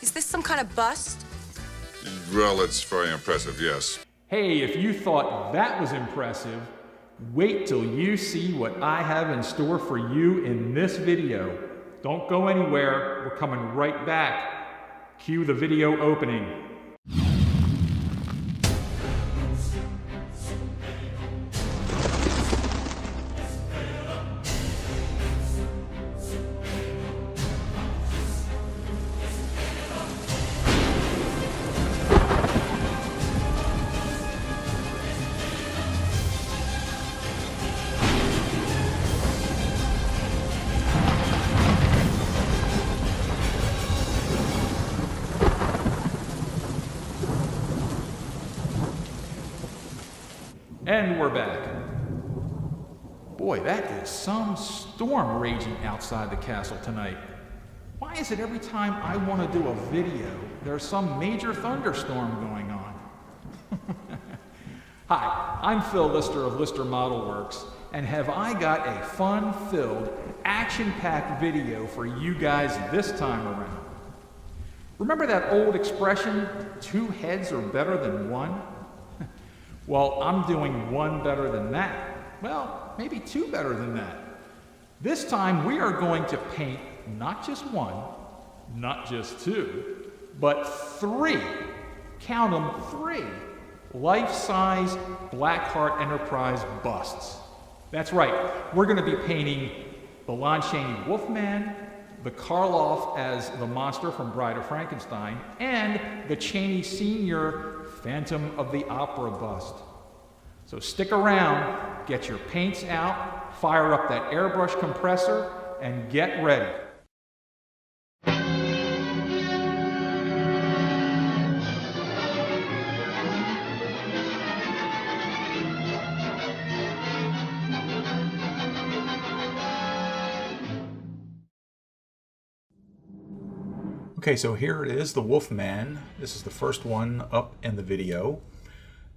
Is this some kind of bust? Well, it's very impressive, yes. Hey, if you thought that was impressive, wait till you see what I have in store for you in this video. Don't go anywhere, we're coming right back. Cue the video opening. And we're back. Boy, that is some storm raging outside the castle tonight. Why is it every time I want to do a video, there's some major thunderstorm going on? Hi, I'm Phil Lister of Lister Model Works, and have I got a fun-filled, action-packed video for you guys this time around. Remember that old expression, 2 heads are better than one? Well, I'm doing one better than that. Well, maybe 2 better than that. This time we are going to paint not just 1, not just 2, but 3. Count them, 3 life-size Blackheart Enterprise busts. That's right, we're going to be painting the Lon Chaney Wolfman, the Karloff as the monster from Bride of Frankenstein, and the Chaney Sr. Phantom of the Opera bust. So stick around, get your paints out, fire up that airbrush compressor, and get ready. Okay, so here it is, the Wolfman. This is the first one up in the video.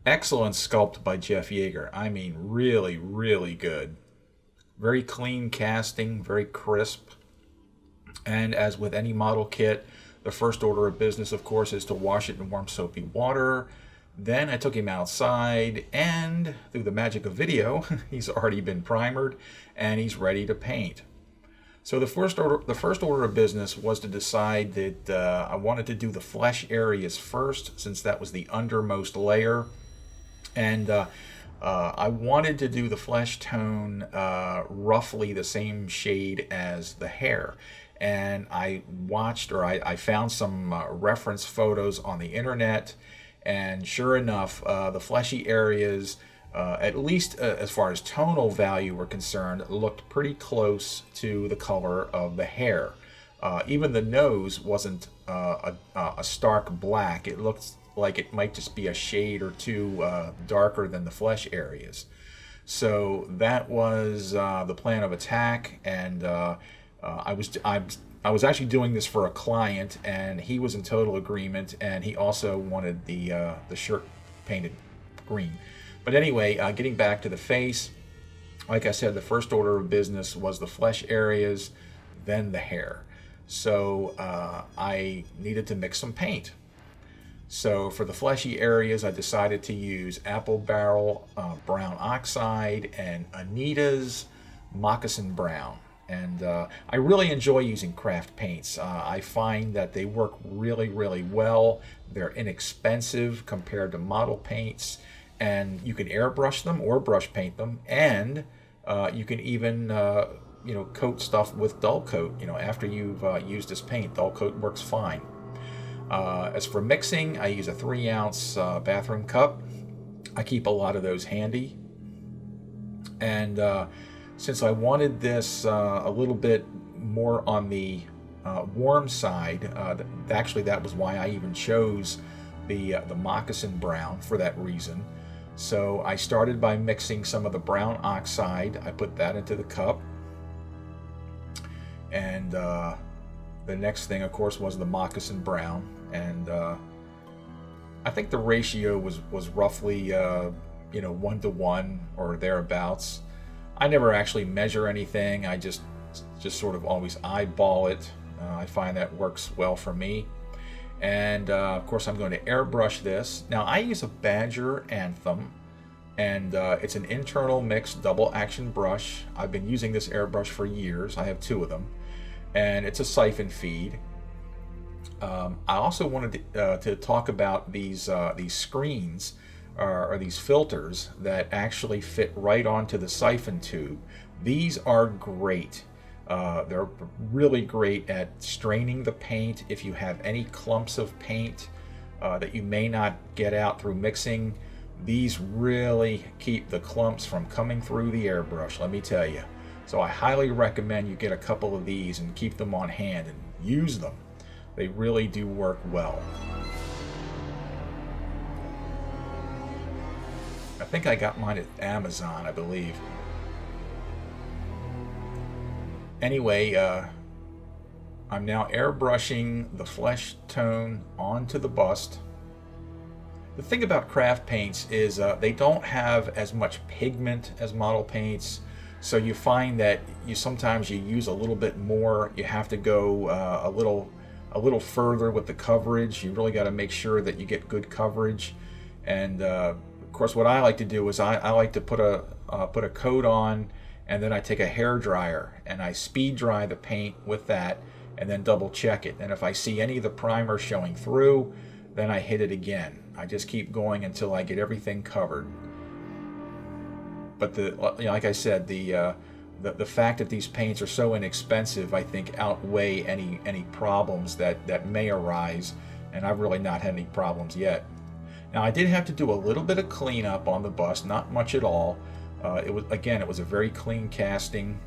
Excellent sculpt by Jeff Yeager. I mean, really, really good. Very clean casting, very crisp. And as with any model kit, the first order of business, of course, is to wash it in warm soapy water. Then I took him outside, and through the magic of video, he's already been primered, and he's ready to paint. So the first order of business was to decide that I wanted to do the flesh areas first, since that was the undermost layer. And I wanted to do the flesh tone roughly the same shade as the hair. And I watched, or I found some reference photos on the internet, and sure enough, the fleshy areas, at least as far as tonal value were concerned, looked pretty close to the color of the hair. Even the nose wasn't a stark black. It looked like it might just be a shade or 2 darker than the flesh areas. So that was the plan of attack, and I was actually doing this for a client, and he was in total agreement, and he also wanted the shirt painted green. But anyway, getting back to the face, like I said, the first order of business was the flesh areas, then the hair. So I needed to mix some paint. So for the fleshy areas, I decided to use Apple Barrel Brown Oxide and Anita's Moccasin Brown. And I really enjoy using craft paints. I find that they work really, really well. They're inexpensive compared to model paints. And you can airbrush them or brush paint them, and you can even coat stuff with dull coat. After you've used this paint, dull coat works fine. As for mixing, I use a 3-ounce bathroom cup. I keep a lot of those handy. And since I wanted this a little bit more on the warm side, actually that was why I even chose the Moccasin Brown, for that reason. So I started by mixing some of the brown oxide. I put that into the cup. And the next thing, of course, was the Moccasin Brown. And I think the ratio was roughly 1 to 1 or thereabouts. I never actually measure anything. I just sort of always eyeball it. I find that works well for me. And of course I'm going to airbrush this. Now I use a Badger Anthem, and it's an internal mix double action brush. I've been using this airbrush for years. I have two of them, and it's a siphon feed. I also wanted to talk about these screens or these filters that actually fit right onto the siphon tube. These are great. They're really great at straining the paint. If you have any clumps of paint that you may not get out through mixing, these really keep the clumps from coming through the airbrush, let me tell you. So I highly recommend you get a couple of these and keep them on hand and use them. They really do work well. I think I got mine at Amazon, I believe. Anyway, I'm now airbrushing the flesh tone onto the bust. The thing about craft paints is they don't have as much pigment as model paints, so you find that sometimes you use a little bit more. You have to go a little further with the coverage. You really got to make sure that you get good coverage. And of course, what I like to do is I like to put a coat on, and then I take a hair dryer and I speed dry the paint with that, and then double check it. And if I see any of the primer showing through, then I hit it again. I just keep going until I get everything covered. But like I said, the fact that these paints are so inexpensive, I think, outweigh any problems that may arise, and I've really not had any problems yet. Now I did have to do a little bit of cleanup on the bust, not much at all. It was a very clean casting,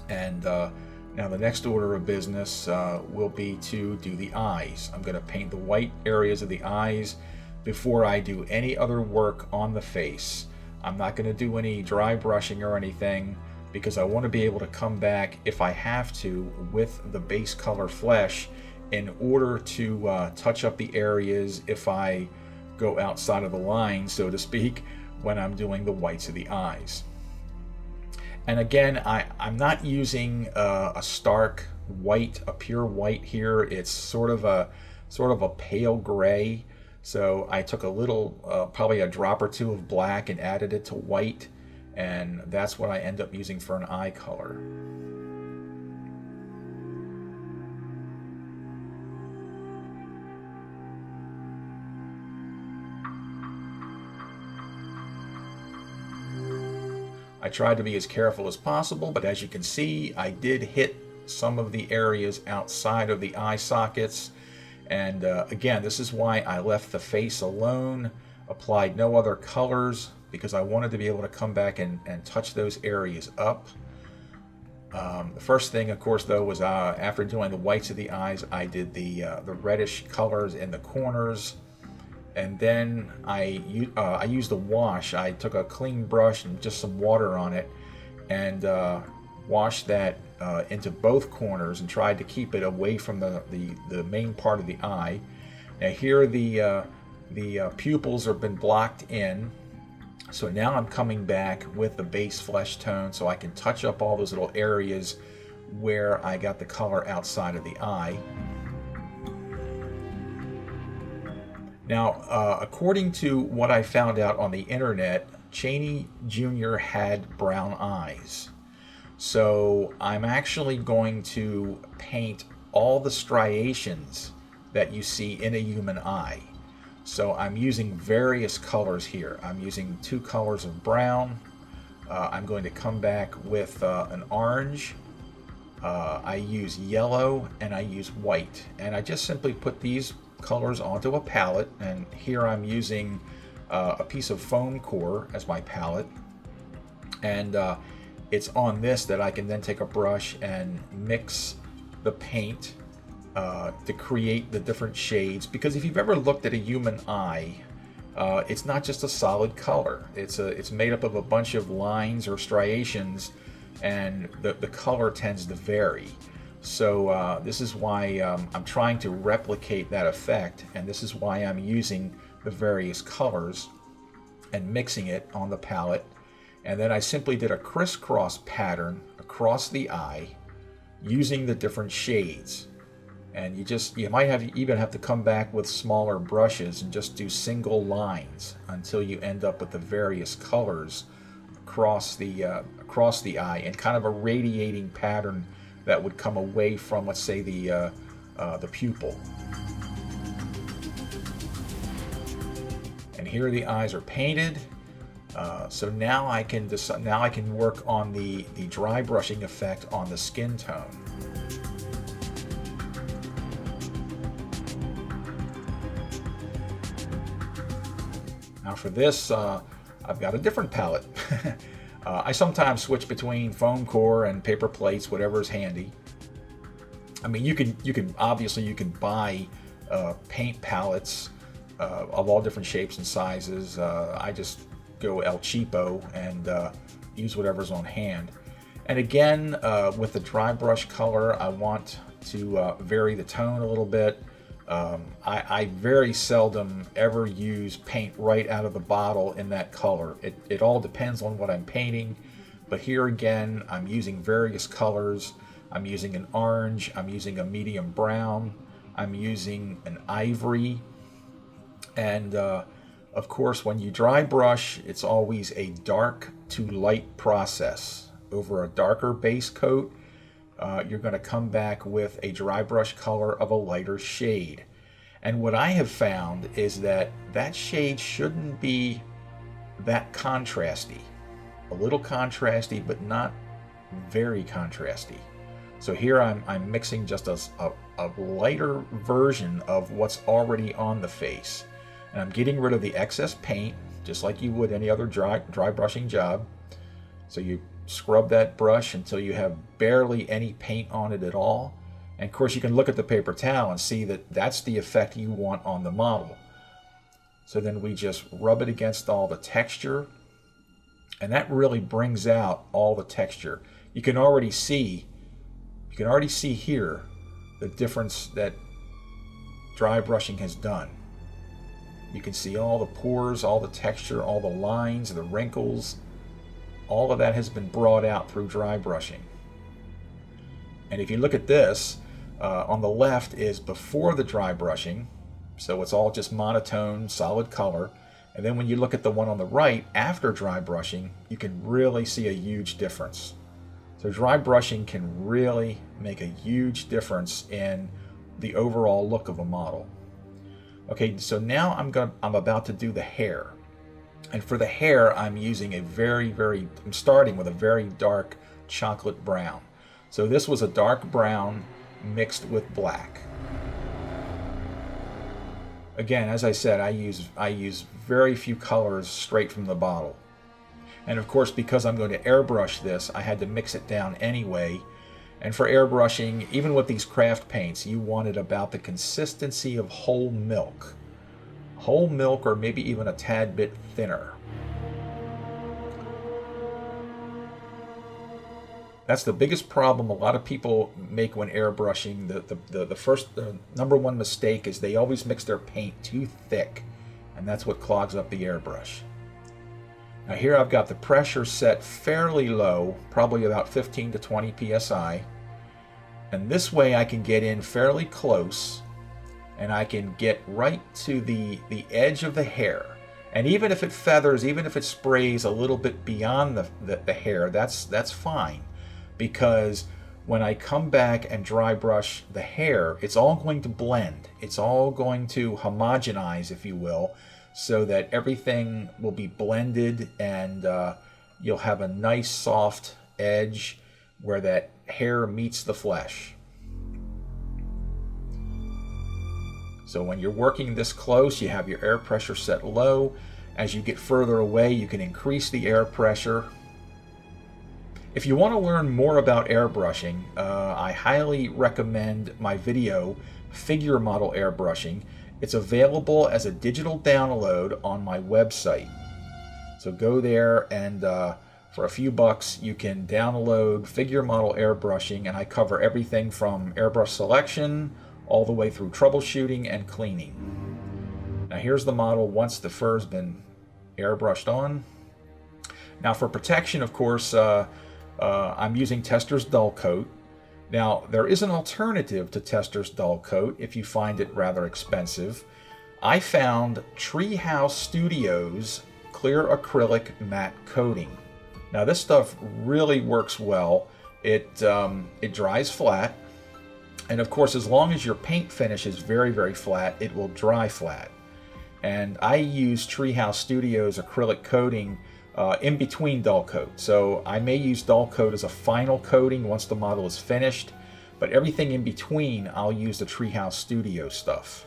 and now the next order of business will be to do the eyes. I'm going to paint the white areas of the eyes before I do any other work on the face. I'm not going to do any dry brushing or anything, because I want to be able to come back, if I have to, with the base color flesh in order to touch up the areas if I go outside of the line, so to speak, when I'm doing the whites of the eyes. And again, I'm not using a stark white, a pure white here. It's sort of a pale gray. So I took a little, probably a drop or two of black and added it to white, and that's what I end up using for an eye color. I tried to be as careful as possible, but as you can see, I did hit some of the areas outside of the eye sockets. And again, this is why I left the face alone, applied no other colors, because I wanted to be able to come back and touch those areas up. The first thing, of course, though, was after doing the whites of the eyes, I did the reddish colors in the corners. And then I used a wash. I took a clean brush and just some water on it, and washed that into both corners and tried to keep it away from the main part of the eye. Now here the pupils have been blocked in, so now I'm coming back with the base flesh tone so I can touch up all those little areas where I got the color outside of the eye. Now, according to what I found out on the internet, Chaney Jr. had brown eyes. So I'm actually going to paint all the striations that you see in a human eye. So I'm using various colors here. I'm using 2 colors of brown. I'm going to come back with an orange. I use yellow, and I use white. And I just simply put these colors onto a palette, and here I'm using a piece of foam core as my palette, and it's on this that I can then take a brush and mix the paint to create the different shades. Because if you've ever looked at a human eye, it's not just a solid color. It's made up of a bunch of lines or striations, and the color tends to vary. So this is why I'm trying to replicate that effect, and this is why I'm using the various colors and mixing it on the palette. And then I simply did a crisscross pattern across the eye using the different shades. And you might even have to come back with smaller brushes and just do single lines until you end up with the various colors across the eye, and kind of a radiating pattern that would come away from, let's say, the pupil. And here the eyes are painted. So now I can work on the dry brushing effect on the skin tone. Now for this, I've got a different palette. I sometimes switch between foam core and paper plates, whatever is handy. I mean, you can obviously buy paint palettes of all different shapes and sizes. I just go El Cheapo and use whatever's on hand. And again, with the dry brush color, I want to vary the tone a little bit. I very seldom ever use paint right out of the bottle in that color. It all depends on what I'm painting, but here again, I'm using various colors. I'm using an orange, I'm using a medium brown, I'm using an ivory, and of course, when you dry brush, it's always a dark to light process. Over a darker base coat, you're going to come back with a dry brush color of a lighter shade. And what I have found is that shade shouldn't be that contrasty. A little contrasty, but not very contrasty. So here I'm mixing just a lighter version of what's already on the face. And I'm getting rid of the excess paint, just like you would any other dry brushing job. So you scrub that brush until you have barely any paint on it at all. And of course you can look at the paper towel and see that that's the effect you want on the model. So then we just rub it against all the texture, and that really brings out all the texture. You can already see here the difference that dry brushing has done. You can see all the pores, all the texture, all the lines, the wrinkles. All of that has been brought out through dry brushing. And if you look at this, on the left is before the dry brushing, so it's all just monotone, solid color. And then when you look at the one on the right, after dry brushing, you can really see a huge difference. So dry brushing can really make a huge difference in the overall look of a model. Okay, so now I'm about to do the hair. And for the hair, I'm starting with a very dark chocolate brown. So this was a dark brown mixed with black. Again, as I said, I use very few colors straight from the bottle. And of course, because I'm going to airbrush this, I had to mix it down anyway. And for airbrushing, even with these craft paints, you want it about the consistency of whole milk. Whole milk, or maybe even a tad bit thinner. That's the biggest problem a lot of people make when airbrushing. The number one mistake is they always mix their paint too thick, and that's what clogs up the airbrush. Now here I've got the pressure set fairly low, probably about 15 to 20 psi, and this way I can get in fairly close, and I can get right to the edge of the hair. And even if it feathers, even if it sprays a little bit beyond the hair, that's fine. Because when I come back and dry brush the hair, it's all going to blend. It's all going to homogenize, if you will, so that everything will be blended, and you'll have a nice soft edge where that hair meets the flesh. So when you're working this close, you have your air pressure set low. As you get further away, you can increase the air pressure. If you want to learn more about airbrushing, I highly recommend my video, Figure Model Airbrushing. It's available as a digital download on my website. So go there, and for a few bucks, you can download Figure Model Airbrushing, and I cover everything from airbrush selection all the way through troubleshooting and cleaning. Now here's the model once the fur's been airbrushed on. Now for protection, of course, I'm using Tester's Dull Coat, Now, there is an alternative to Tester's dull coat if you find it rather expensive. I found Treehouse Studios clear acrylic matte coating. Now this stuff really works well. It dries flat, and of course, as long as your paint finish is very, very flat, it will dry flat. And I use Treehouse Studios acrylic coating in between dull coat. So I may use dull coat as a final coating once the model is finished, but everything in between, I'll use the Treehouse Studio stuff.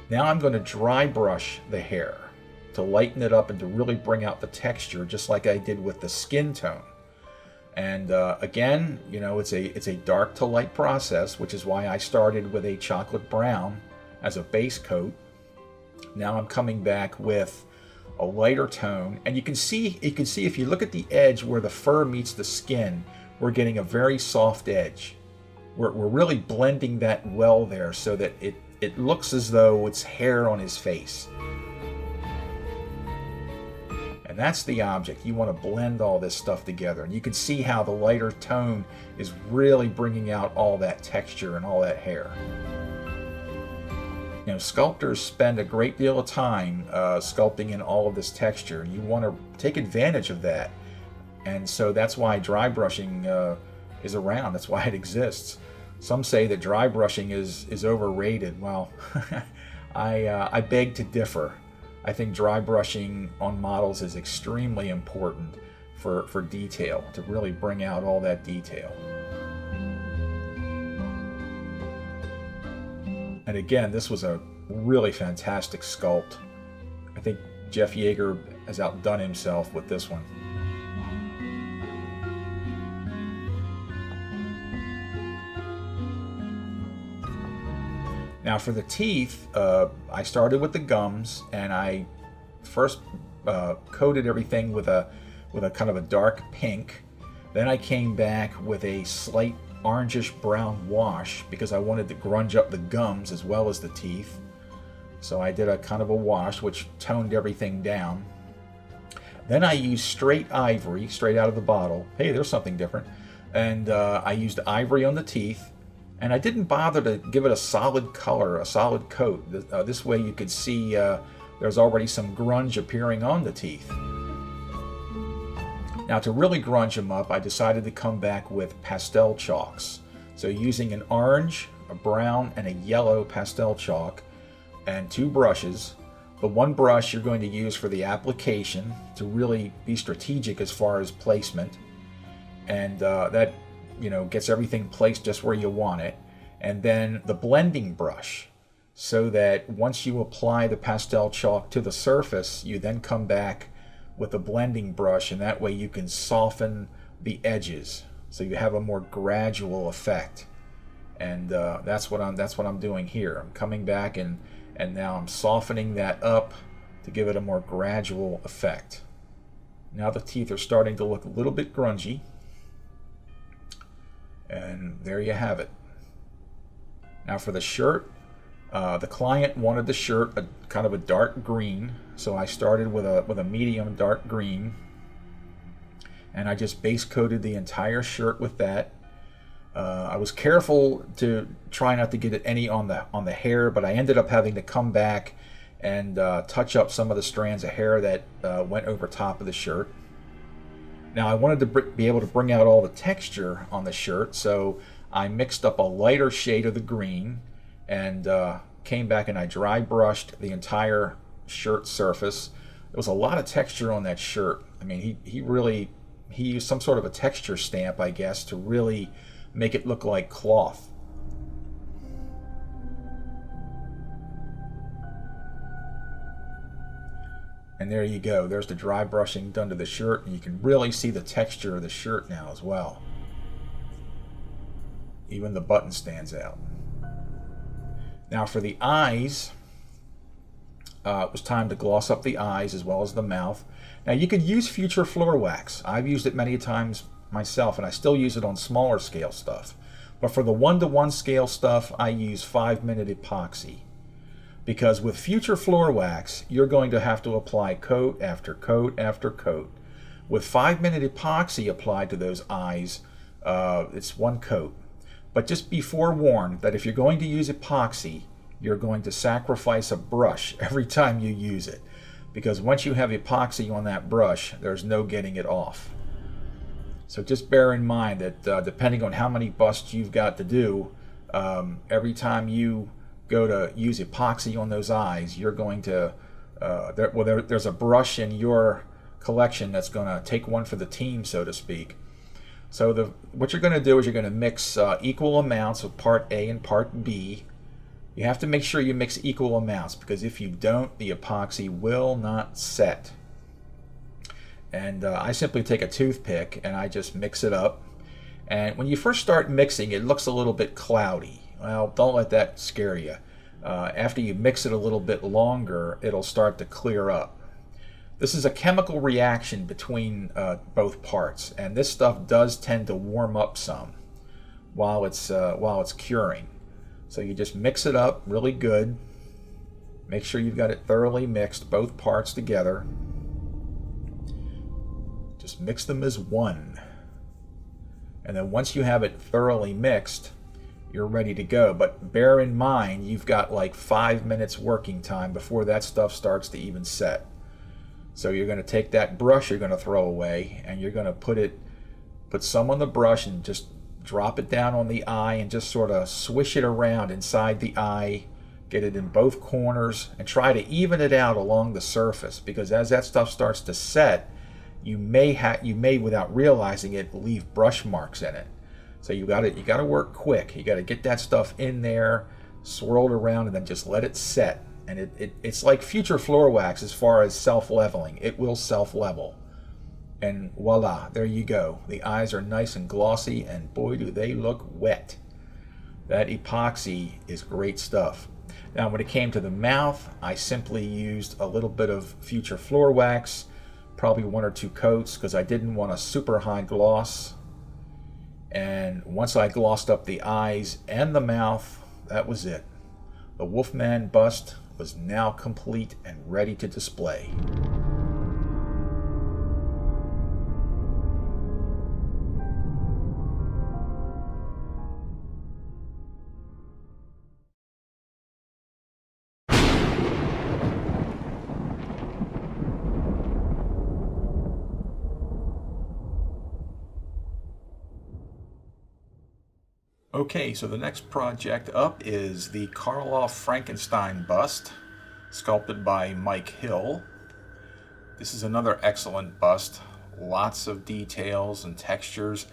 Now I'm going to dry brush the hair to lighten it up and to really bring out the texture, just like I did with the skin tone. And again, you know, it's a dark to light process, which is why I started with a chocolate brown as a base coat. Now I'm coming back with a lighter tone, and you can see if you look at the edge where the fur meets the skin, we're getting a very soft edge. We're really blending that well there so that it looks as though it's hair on his face. And that's the object. You want to blend all this stuff together, and you can see how the lighter tone is really bringing out all that texture and all that hair. You know, sculptors spend a great deal of time sculpting in all of this texture. You want to take advantage of that, and so that's why dry brushing is around. That's why it exists. Some say that dry brushing is overrated. Well, I beg to differ. I think dry brushing on models is extremely important for detail, to really bring out all that detail. And again, this was a really fantastic sculpt. I think Jeff Yeager has outdone himself with this one. Now for the teeth, I started with the gums, and I first coated everything with a kind of a dark pink. Then I came back with a slight orangish brown wash because I wanted to grunge up the gums as well as the teeth. So I did a kind of a wash which toned everything down. Then I used straight ivory, straight out of the bottle. Hey, there's something different. And I used ivory on the teeth. And I didn't bother to give it a solid color, a solid coat. This way you could see there's already some grunge appearing on the teeth. Now to really grunge them up, I decided to come back with pastel chalks. So using an orange, a brown, and a yellow pastel chalk, and two brushes. The one brush you're going to use for the application to really be strategic as far as placement. And that, you know, gets everything placed just where you want it. And then the blending brush, so that once you apply the pastel chalk to the surface, you then come back with a blending brush, and that way you can soften the edges, so you have a more gradual effect. And that's what I'm doing here. I'm coming back and now I'm softening that up to give it a more gradual effect. Now the teeth are starting to look a little bit grungy. And there you have it. Now for the shirt, the client wanted the shirt a kind of a dark green, so I started with a medium dark green, and I just base coated the entire shirt with that. I was careful to try not to get any on the hair, but I ended up having to come back and touch up some of the strands of hair that went over top of the shirt. Now I wanted to be able to bring out all the texture on the shirt, so I mixed up a lighter shade of the green and came back and I dry brushed the entire shirt surface. There was a lot of texture on that shirt. I mean, he used some sort of a texture stamp, I guess, to really make it look like cloth. And there you go. There's the dry brushing done to the shirt, and you can really see the texture of the shirt now as well. Even the button stands out. Now for the eyes, it was time to gloss up the eyes as well as the mouth. Now you could use Future Floor Wax. I've used it many times myself, and I still use it on smaller scale stuff. But for the 1-to-1 scale stuff, I use 5-minute epoxy. Because with Future Floor Wax, you're going to have to apply coat after coat after coat. With 5-minute epoxy applied to those eyes, It's one coat. But just be forewarned that if you're going to use epoxy, you're going to sacrifice a brush every time you use it. Because once you have epoxy on that brush, there's no getting it off. So just bear in mind that depending on how many busts you've got to do, every time you go to use epoxy on those eyes, you're going to, there's a brush in your collection that's going to take one for the team, so to speak. So what you're going to do is you're going to mix equal amounts of part A and part B. You have to make sure you mix equal amounts, because if you don't, the epoxy will not set. And I simply take a toothpick and I just mix it up. And when you first start mixing, it looks a little bit cloudy. Well, don't let that scare you. After you mix it a little bit longer, it'll start to clear up. This is a chemical reaction between both parts, and this stuff does tend to warm up some while it's curing. So you just mix it up really good. Make sure you've got it thoroughly mixed, both parts together. Just mix them as one. And then once you have it thoroughly mixed, you're ready to go. But bear in mind, you've got like 5 minutes working time before that stuff starts to even set. So you're going to take that brush you're going to throw away, and you're going to put some on the brush and just drop it down on the eye and just sort of swish it around inside the eye, get it in both corners, and try to even it out along the surface, because as that stuff starts to set, you may without realizing it leave brush marks in it. So you got to work quick. You got to get that stuff in there, swirled around, and then just let it set. And it's like future floor wax as far as self-leveling. It will self-level. And voila, there you go. The eyes are nice and glossy, and boy, do they look wet. That epoxy is great stuff. Now, when it came to the mouth, I simply used a little bit of future floor wax, probably 1 or 2 coats, because I didn't want a super high gloss. And once I glossed up the eyes and the mouth, that was it. The Wolfman bust was now complete and ready to display. Okay, so the next project up is the Karloff Frankenstein bust, sculpted by Mike Hill. This is another excellent bust, lots of details and textures.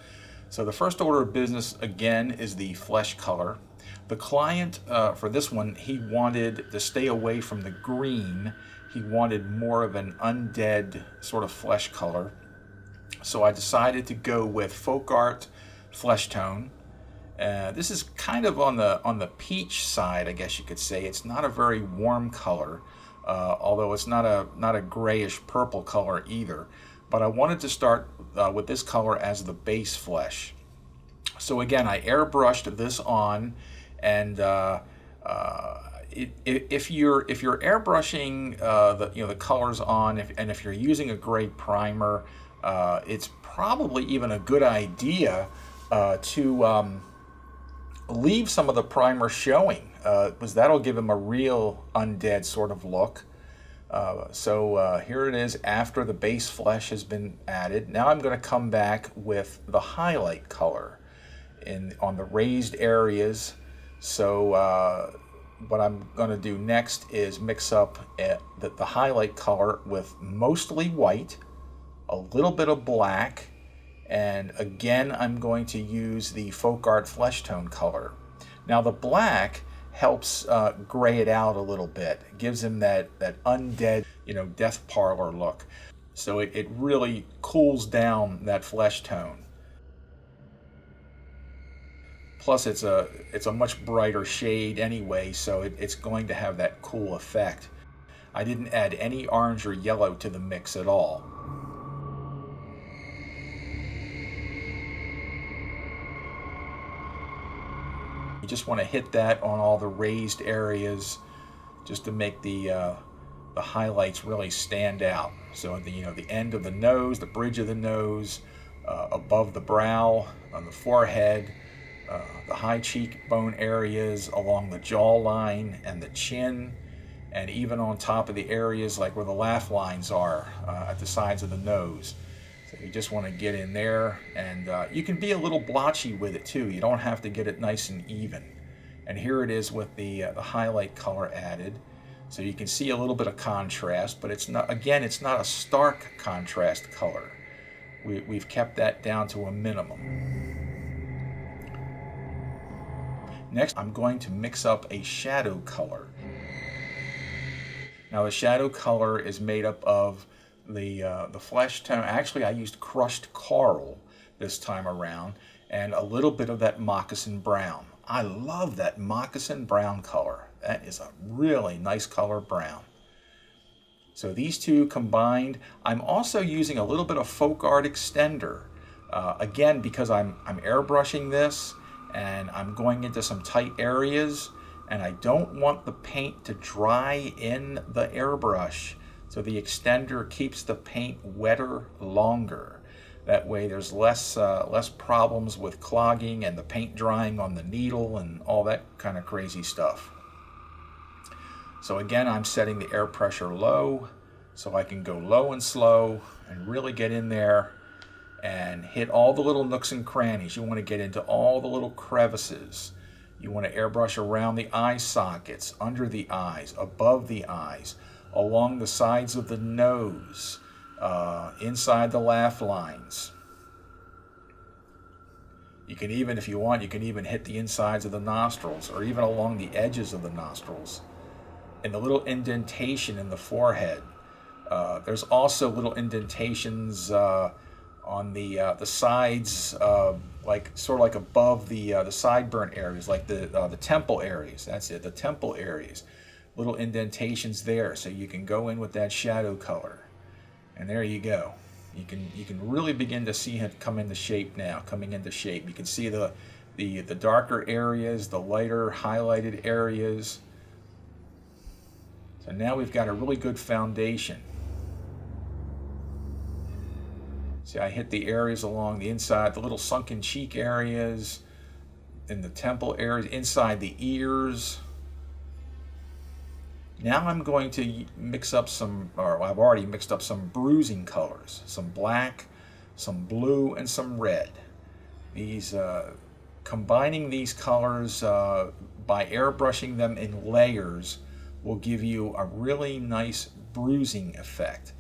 So the first order of business, again, is the flesh color. The client, for this one, he wanted to stay away from the green. He wanted more of an undead sort of flesh color. So I decided to go with folk art flesh tone. This is kind of on the peach side, I guess you could say. It's not a very warm color, although it's not a grayish purple color either. But I wanted to start with this color as the base flesh. So again, I airbrushed this on, and if you're airbrushing the colors on, and if you're using a gray primer, it's probably even a good idea to leave some of the primer showing, because that'll give him a real undead sort of look. So here it is after the base flesh has been added. Now I'm going to come back with the highlight color on the raised areas. So what I'm going to do next is mix up the highlight color with mostly white, a little bit of black, and again I'm going to use the folk art flesh tone color. Now the black helps gray it out a little bit. It gives him that undead, death parlor look. So it really cools down that flesh tone. Plus it's a much brighter shade anyway, so it's going to have that cool effect. I didn't add any orange or yellow to the mix at all. You just want to hit that on all the raised areas just to make the highlights really stand out. So the end of the nose, the bridge of the nose, above the brow, on the forehead, the high cheekbone areas, along the jawline and the chin, and even on top of the areas like where the laugh lines are at the sides of the nose. So you just want to get in there, and you can be a little blotchy with it too. You don't have to get it nice and even. And here it is with the highlight color added. So you can see a little bit of contrast, but it's not, again, it's not a stark contrast color. We've kept that down to a minimum. Next, I'm going to mix up a shadow color. Now the shadow color is made up of the flesh tone. Actually, I used crushed coral this time around, and a little bit of that moccasin brown. I love that moccasin brown color. That is a really nice color brown. So these two combined. I'm also using a little bit of folk art extender. Again, because I'm airbrushing this and I'm going into some tight areas, and I don't want the paint to dry in the airbrush. So the extender keeps the paint wetter longer. That way there's less problems with clogging and the paint drying on the needle and all that kind of crazy stuff. So again, I'm setting the air pressure low so I can go low and slow and really get in there and hit all the little nooks and crannies. You want to get into all the little crevices. You want to airbrush around the eye sockets, under the eyes, above the eyes, along the sides of the nose, inside the laugh lines. You can even, if you want, you can even hit the insides of the nostrils, or even along the edges of the nostrils, and the little indentation in the forehead. There's also little indentations on the sides, like sort of like above the sideburn areas, like the temple areas. That's it, the temple areas. Little indentations there, so you can go in with that shadow color, and there you go. You can really begin to see it come into shape now. Coming into shape, you can see the darker areas, the lighter highlighted areas. So now we've got a really good foundation. See, I hit the areas along the inside, the little sunken cheek areas, in the temple areas, inside the ears. Now I'm going to mix up some, or I've already mixed up some bruising colors, some black, some blue, and some red. These, combining these colors by airbrushing them in layers will give you a really nice bruising effect.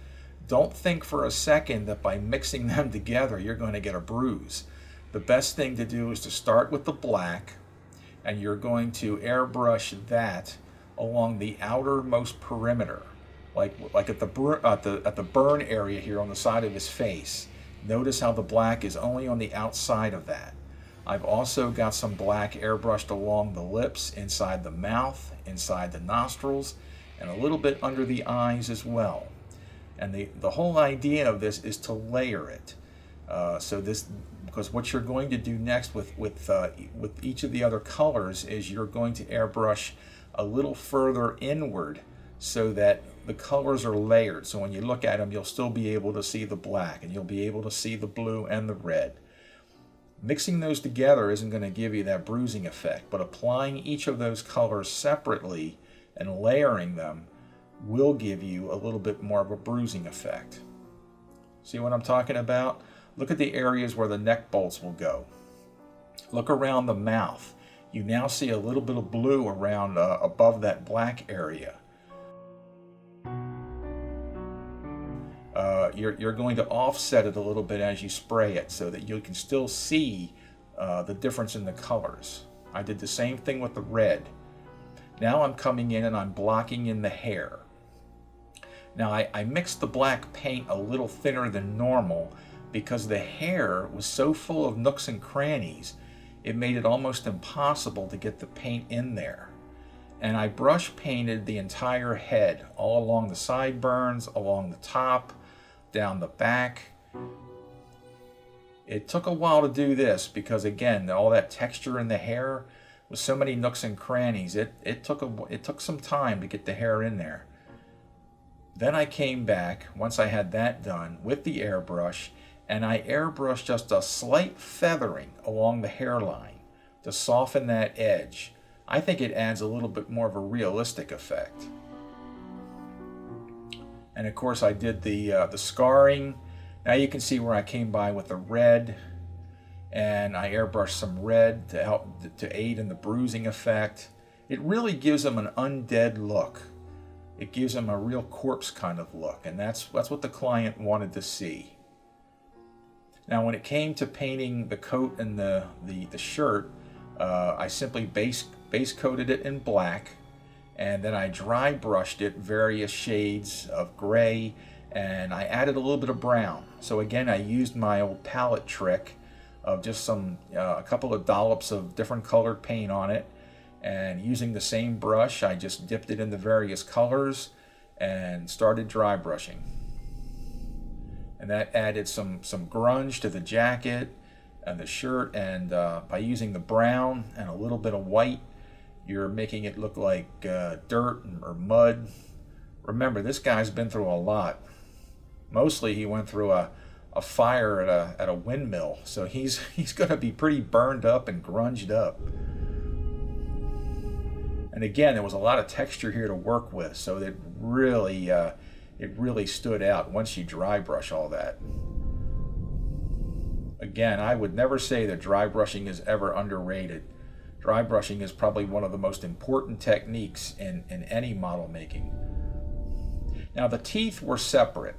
Don't think for a second that by mixing them together you're going to get a bruise. The best thing to do is to start with the black, and you're going to airbrush that along the outermost perimeter, like at the burn area here on the side of his face. Notice how the black is only on the outside of that. I've also got some black airbrushed along the lips, inside the mouth, inside the nostrils, and a little bit under the eyes as well. And the whole idea of this is to layer it. Because what you're going to do next with each of the other colors is you're going to airbrush a little further inward so that the colors are layered. So when you look at them, you'll still be able to see the black, and you'll be able to see the blue and the red. Mixing those together isn't going to give you that bruising effect, but applying each of those colors separately and layering them will give you a little bit more of a bruising effect. See what I'm talking about? Look at the areas where the neck bolts will go. Look around the mouth. You now see a little bit of blue around above that black area. You're going to offset it a little bit as you spray it so that you can still see the difference in the colors. I did the same thing with the red. Now I'm coming in and I'm blocking in the hair. Now I mixed the black paint a little thinner than normal because the hair was so full of nooks and crannies, it made it almost impossible to get the paint in there. And I brush painted the entire head, all along the sideburns, along the top, down the back. It took a while to do this because, again, all that texture in the hair with so many nooks and crannies, it took some time to get the hair in there. Then I came back, once I had that done, with the airbrush, and I airbrush just a slight feathering along the hairline to soften that edge. I think it adds a little bit more of a realistic effect. And of course I did the scarring. Now you can see where I came by with the red, and I airbrushed some red to help to aid in the bruising effect. It really gives them an undead look. It gives them a real corpse kind of look, and that's what the client wanted to see. Now when it came to painting the coat and the shirt, I simply base coated it in black, and then I dry brushed it various shades of gray, and I added a little bit of brown. So again, I used my old palette trick of just a couple of dollops of different colored paint on it, and using the same brush, I just dipped it in the various colors and started dry brushing. And that added some grunge to the jacket and the shirt, and by using the brown and a little bit of white, you're making it look like dirt or mud. Remember, this guy's been through a lot. Mostly he went through a fire at a windmill, so he's going to be pretty burned up and grunged up. And again, there was a lot of texture here to work with, so that it really stood out once you dry brush all that. Again, I would never say that dry brushing is ever underrated. Dry brushing is probably one of the most important techniques in any model making. Now the teeth were separate,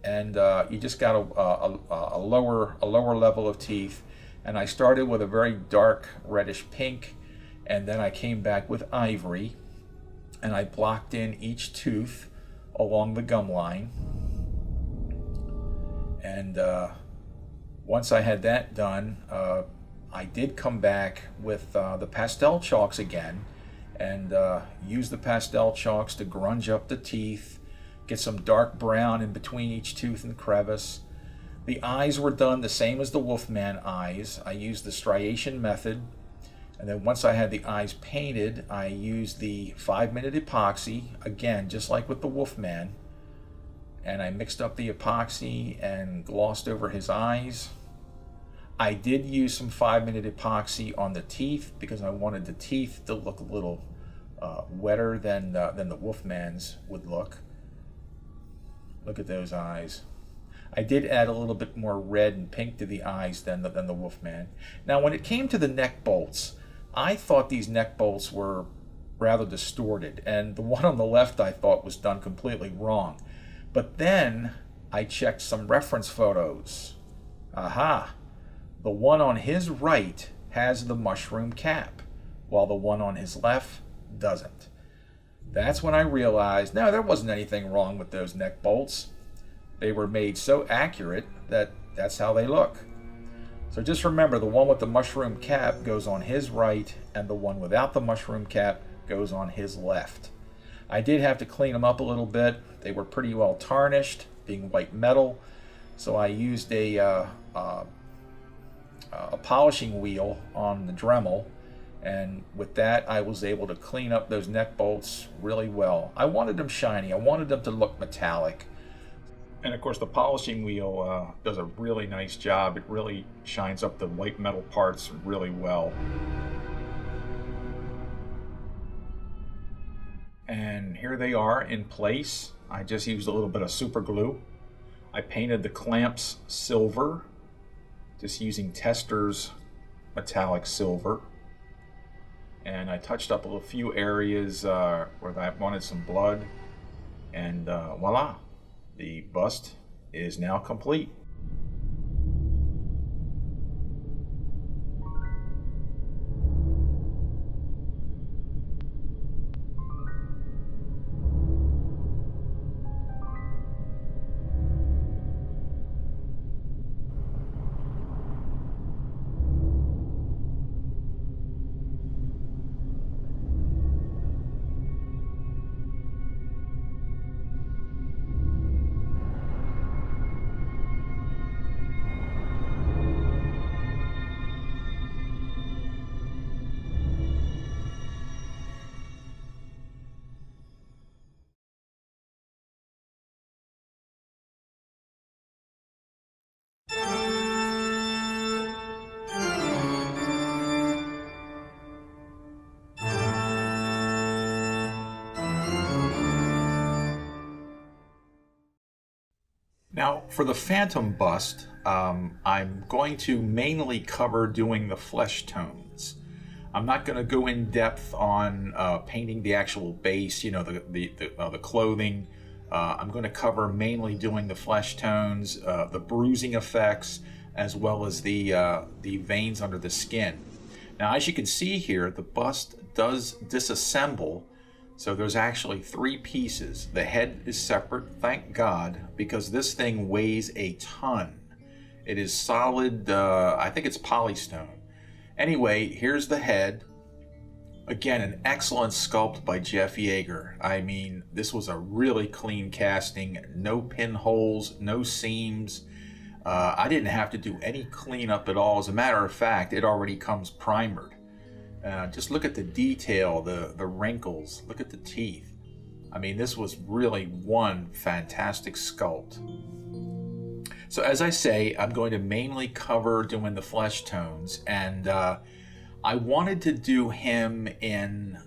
and you just got a lower level of teeth, and I started with a very dark reddish pink, and then I came back with ivory, and I blocked in each tooth along the gum line. And once I had that done, I did come back with the pastel chalks again, and use the pastel chalks to grunge up the teeth, get some dark brown in between each tooth and crevice. The eyes were done the same as the Wolfman eyes. I used the striation method, and then once I had the eyes painted, I used the 5-minute epoxy, again just like with the Wolfman, and I mixed up the epoxy and glossed over his eyes. I did use some 5-minute epoxy on the teeth because I wanted the teeth to look a little wetter than the Wolfman's would look. Look at those eyes. I did add a little bit more red and pink to the eyes than the Wolfman. Now when it came to the neck bolts, I thought these neck bolts were rather distorted, and the one on the left I thought was done completely wrong. But then I checked some reference photos. Aha! The one on his right has the mushroom cap, while the one on his left doesn't. That's when I realized, no, there wasn't anything wrong with those neck bolts. They were made so accurate that that's how they look. So just remember, the one with the mushroom cap goes on his right, and the one without the mushroom cap goes on his left. I did have to clean them up a little bit. They were pretty well tarnished, being white metal, so I used a polishing wheel on the Dremel, and with that I was able to clean up those neck bolts really well. I wanted them shiny. I wanted them to look metallic. And of course the polishing wheel does a really nice job. It really shines up the white metal parts really well. And here they are in place. I just used a little bit of super glue. I painted the clamps silver, just using Tester's metallic silver. And I touched up a few areas where I wanted some blood. And voila, the bust is now complete. Now, for the Phantom bust, I'm going to mainly cover doing the flesh tones. I'm not going to go in depth on painting the actual base, the clothing. I'm going to cover mainly doing the flesh tones, the bruising effects, as well as the veins under the skin. Now, as you can see here, the bust does disassemble. So there's actually 3 pieces. The head is separate, thank God, because this thing weighs a ton. It is solid, I think it's polystone. Anyway, here's the head. Again, an excellent sculpt by Jeff Yeager. I mean, this was a really clean casting. No pinholes, no seams. I didn't have to do any cleanup at all. As a matter of fact, it already comes primered. Just look at the detail, the wrinkles, look at the teeth. I mean, this was really one fantastic sculpt. So as I say, I'm going to mainly cover doing the flesh tones, and I wanted to do him in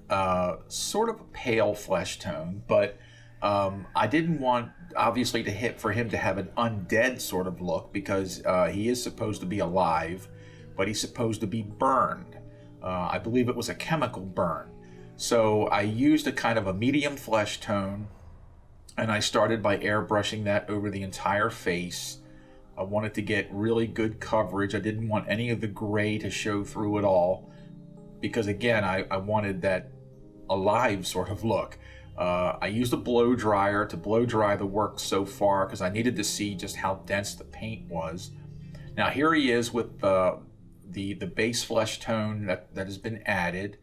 sort of a pale flesh tone, but I didn't want, obviously, for him to have an undead sort of look, because he is supposed to be alive, but he's supposed to be burned. I believe it was a chemical burn. So I used a kind of a medium flesh tone, and I started by airbrushing that over the entire face. I wanted to get really good coverage. I didn't want any of the gray to show through at all, because again, I wanted that alive sort of look. I used a blow dryer to blow dry the work so far, because I needed to see just how dense the paint was. Now here he is with the base flesh tone that has been added.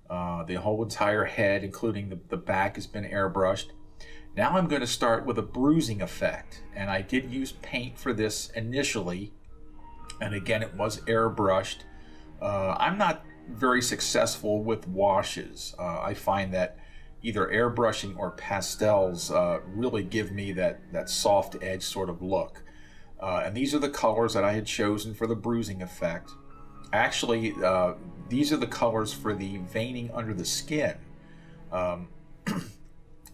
The whole entire head, including the back, has been airbrushed. Now I'm going to start with a bruising effect, and I did use paint for this initially, and again it was airbrushed. I'm not very successful with washes. I find that either airbrushing or pastels really give me that soft edge sort of look. And these are the colors that I had chosen for the bruising effect. Actually, these are the colors for the veining under the skin.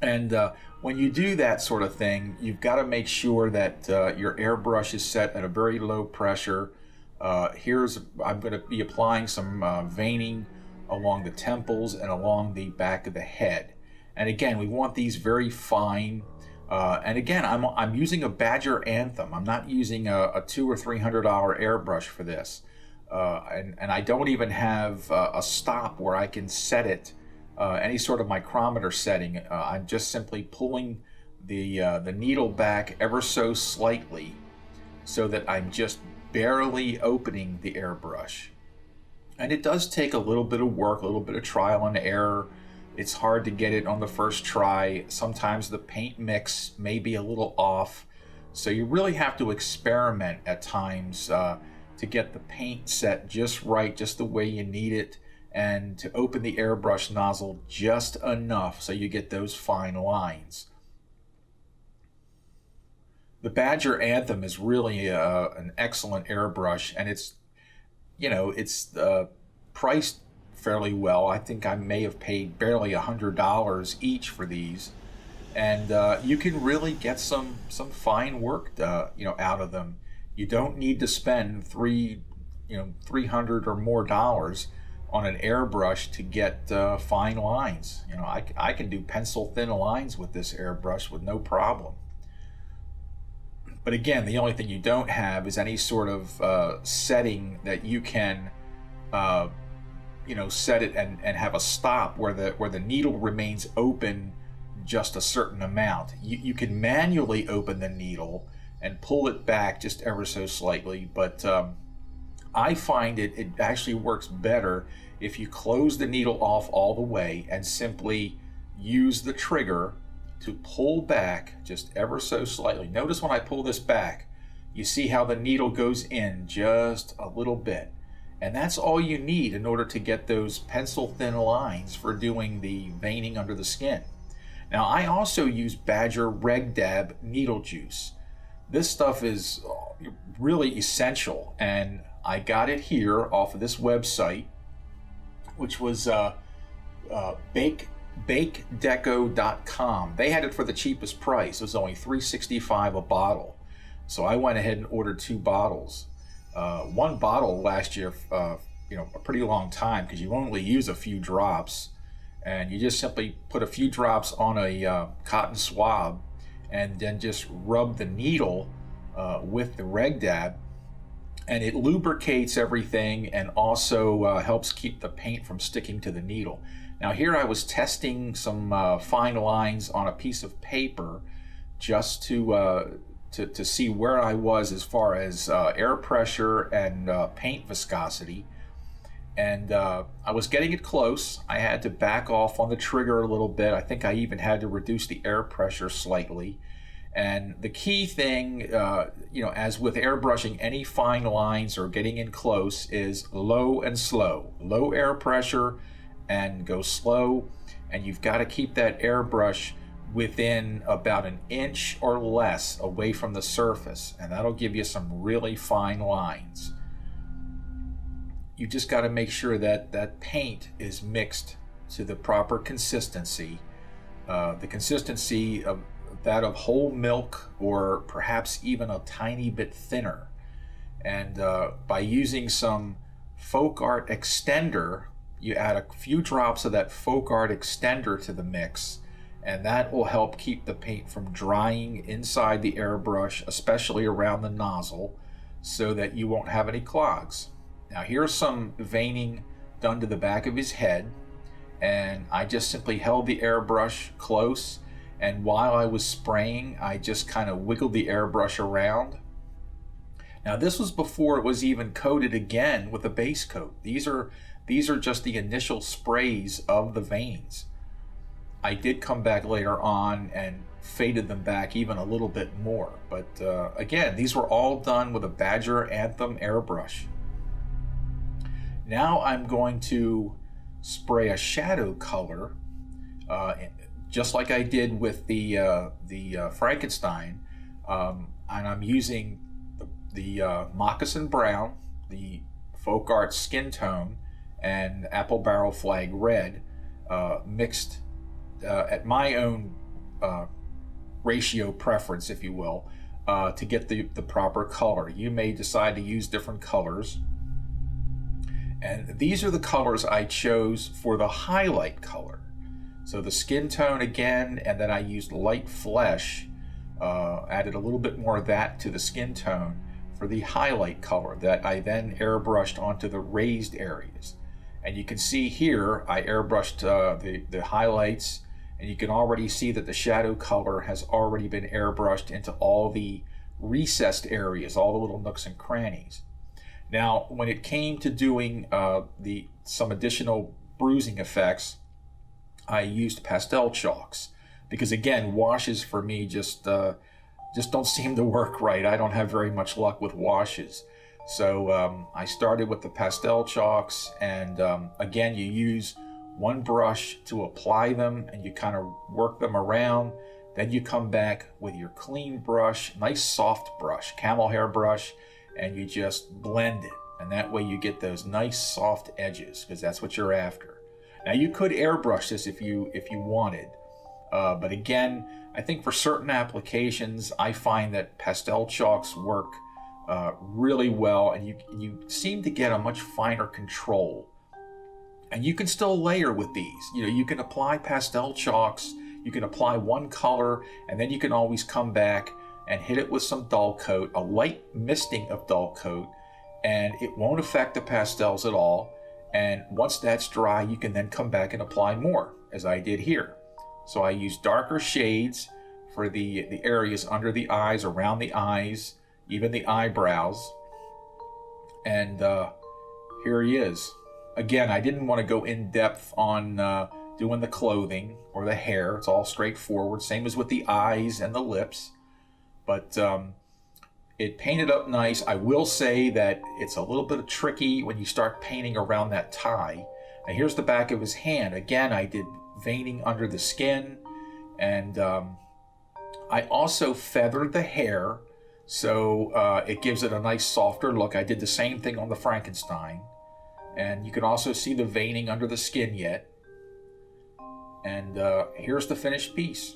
And when you do that sort of thing, you've got to make sure that your airbrush is set at a very low pressure. I'm going to be applying some veining along the temples and along the back of the head. And again, we want these very fine. And again, I'm using a Badger Anthem. I'm not using a $200 or $300 airbrush for this. And I don't even have a stop where I can set it, any sort of micrometer setting. I'm just simply pulling the needle back ever so slightly, so that I'm just barely opening the airbrush. And it does take a little bit of work, a little bit of trial and error. It's hard to get it on the first try. Sometimes the paint mix may be a little off, so you really have to experiment at times to get the paint set just right, just the way you need it, and to open the airbrush nozzle just enough so you get those fine lines. The Badger Anthem is really an excellent airbrush, and it's priced fairly well. I think I may have paid barely $100 each for these, and you can really get some fine work out of them. You don't need to spend $300 or more on an airbrush to get fine lines. I can do pencil thin lines with this airbrush with no problem. But again, the only thing you don't have is any sort of setting that you can set it and have a stop where the needle remains open just a certain amount. You can manually open the needle and pull it back just ever so slightly, but I find it actually works better if you close the needle off all the way and simply use the trigger to pull back just ever so slightly. Notice when I pull this back, you see how the needle goes in just a little bit. And that's all you need in order to get those pencil thin lines for doing the veining under the skin. Now, I also use Badger Reg Dab needle juice. This stuff is really essential, and I got it here off of this website, which was bakedeco.com. They had it for the cheapest price. It was only $3.65 a bottle. So I went ahead and ordered 2 bottles. One bottle lasts you, a pretty long time because you only use a few drops, and you just simply put a few drops on a cotton swab, and then just rub the needle with the reg dab, and it lubricates everything and also helps keep the paint from sticking to the needle. Now here I was testing some fine lines on a piece of paper just to see where I was as far as air pressure and paint viscosity. And I was getting it close. I had to back off on the trigger a little bit. I think I even had to reduce the air pressure slightly. And the key thing, as with airbrushing any fine lines or getting in close, is low and slow. Low air pressure and go slow. And you've got to keep that airbrush within about 1 inch or less away from the surface. And that'll give you some really fine lines. You just got to make sure that that paint is mixed to the proper consistency. The consistency of that of whole milk, or perhaps even a tiny bit thinner. And by using some folk art extender, you add a few drops of that folk art extender to the mix, and that will help keep the paint from drying inside the airbrush, especially around the nozzle, so that you won't have any clogs. Now here's some veining done to the back of his head, and I just simply held the airbrush close, and while I was spraying, I just kind of wiggled the airbrush around. Now this was before it was even coated again with a base coat. These are just the initial sprays of the veins. I did come back later on and faded them back even a little bit more, but again, these were all done with a Badger Anthem airbrush. Now I'm going to spray a shadow color, just like I did with the Frankenstein, and I'm using the Moccasin Brown, the Folk Art Skin Tone, and Apple Barrel Flag Red, mixed at my own ratio preference, if you will, to get the proper color. You may decide to use different colors. And these are the colors I chose for the highlight color. So the skin tone again, and then I used light flesh, added a little bit more of that to the skin tone for the highlight color that I then airbrushed onto the raised areas. And you can see here, I airbrushed the highlights, and you can already see that the shadow color has already been airbrushed into all the recessed areas, all the little nooks and crannies. Now, when it came to doing some additional bruising effects, I used pastel chalks, because again, washes for me just don't seem to work right. I don't have very much luck with washes. So I started with the pastel chalks, and again, you use one brush to apply them, and you kind of work them around. Then you come back with your clean brush, nice soft brush, camel hair brush, and you just blend it. And that way you get those nice soft edges, because that's what you're after. Now you could airbrush this if you wanted, but again, I think for certain applications, I find that pastel chalks work really well, and you seem to get a much finer control. And you can still layer with these. You can apply pastel chalks, you can apply one color, and then you can always come back and hit it with some dull coat, a light misting of dull coat, and it won't affect the pastels at all. And once that's dry, you can then come back and apply more, as I did here. So I used darker shades for the areas under the eyes, around the eyes, even the eyebrows. And here he is. Again, I didn't want to go in depth on doing the clothing or the hair. It's all straightforward, same as with the eyes and the lips. But it painted up nice. I will say that it's a little bit tricky when you start painting around that tie. Now here's the back of his hand. Again, I did veining under the skin, and I also feathered the hair, so it gives it a nice softer look. I did the same thing on the Frankenstein, and you can also see the veining under the skin yet. And here's the finished piece.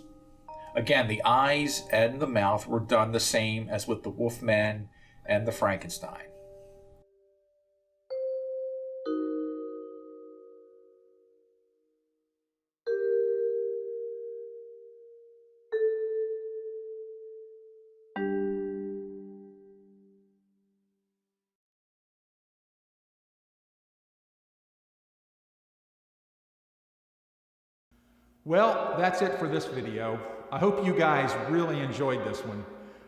Again, the eyes and the mouth were done the same as with the Wolfman and the Frankenstein. Well, that's it for this video. I hope you guys really enjoyed this one.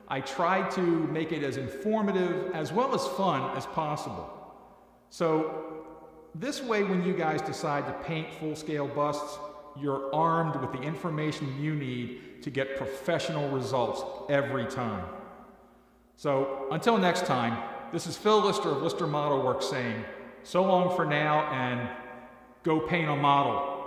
I tried to make it as informative as well as fun as possible. So this way, when you guys decide to paint full-scale busts, you're armed with the information you need to get professional results every time. So until next time, this is Phil Lister of Lister Model Works saying, so long for now and go paint a model.